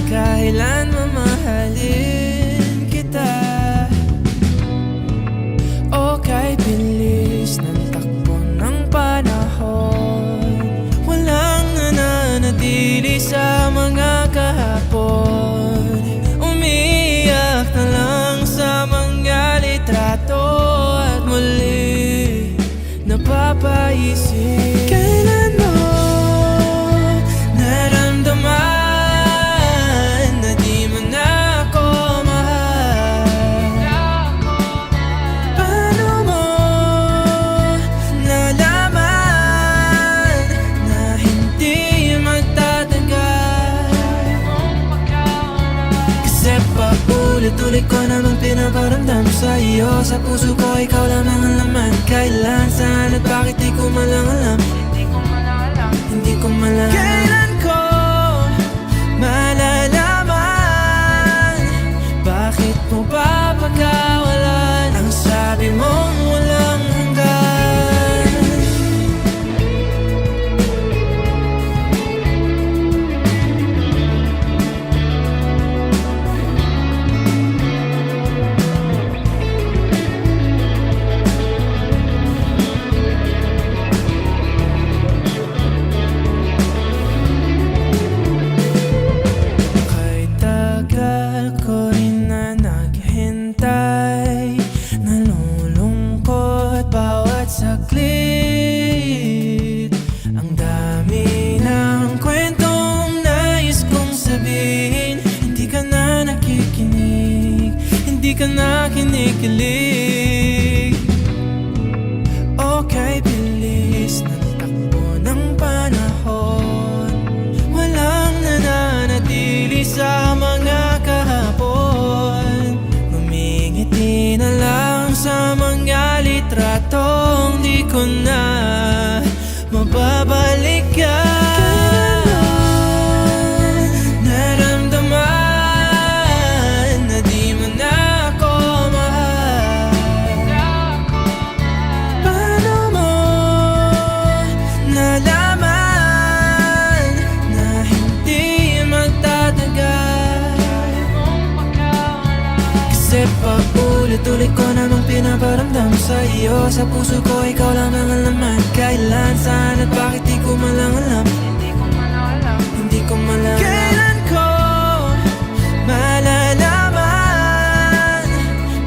kailan mamahalin kita. O kay bilis ng takbo ng panahon, walang nananatili sa mga kahapon. Umiiyak na lang sa mga litrato at muli napapaisip, kailan mo naramdaman na di mo na ako mahal? Paano mo nalaman na hindi magtatagal? Kasi paulit-ulit ko namang pinaparamdam sa iyo. Sa puso ko ikaw lamang ang laman. Kailan, saan at bakit di ko malang alam. Hindi ko malang kailan ko malalaman. Bakit mo ba pagkawalan ang sabi mong walang hanggan? Ko rin na naghintay, nalulungkot bawat saglit. Ang dami ng kwentong nais kong sabihin, hindi ka na nakikinig, hindi ka na kinikilig. Okay, bilis ng takbo ng panahon, walang nananatili sa mga kahapon. Ngumingiti na lang sa mga litratong di ko na mababalikan. Naramdaman na di mo na ako mahal. Paano mo nalaman na hindi magtatagal? Kasi paulit-ulit ko namang pinaparamdam sa iyo. Sa puso ko ikaw lamang ang laman. Kailan, saan at bakit di ko malang alam. Hindi ko malang kailan ko malalaman.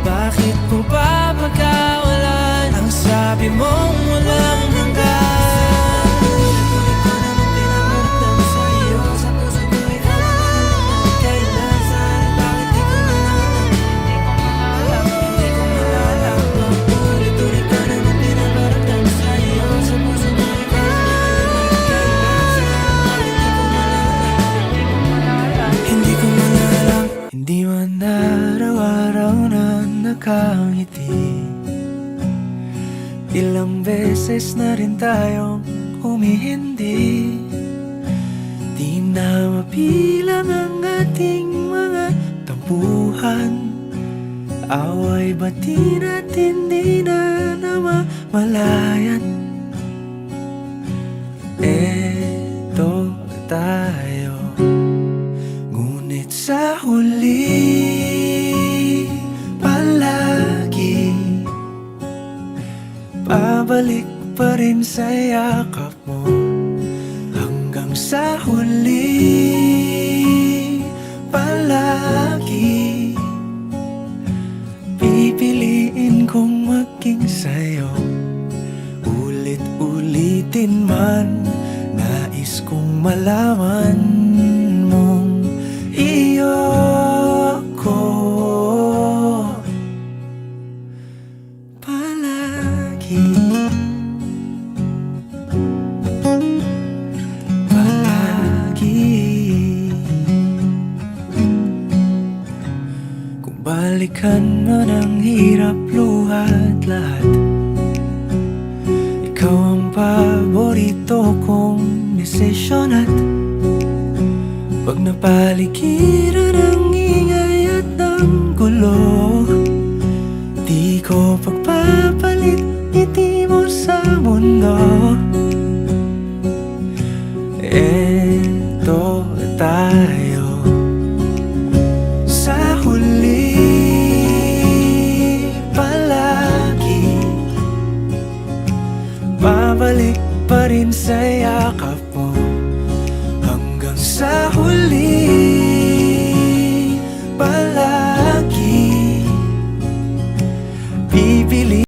Bakit mo ba pagkawalan ang sabi mong walang hanggan? Hindi man araw-araw na nakangiti, ilang beses na rin tayong humihindi. Di na mapilang ang ating mga tampuhan, away batin at hindi na namamalayan. Eto tayo, ngunit sa huli palagi pabalik pa rin sa yakap mo. Hanggang sa huli palagi pipiliin kong maging sa'yo. Ulit-ulitin man, nais kong malaman mong iyo ko palagi. Palagi. Kung balikan man ang hirap, luha at lahat, ikaw ang paborito kong desisyon. At pag napaligiran ang ingay at ng gulo, di ko pagpapalit ngiti mo sa mundo. Eto tayo, Babalik pa rin sa yakap mo hanggang sa huli.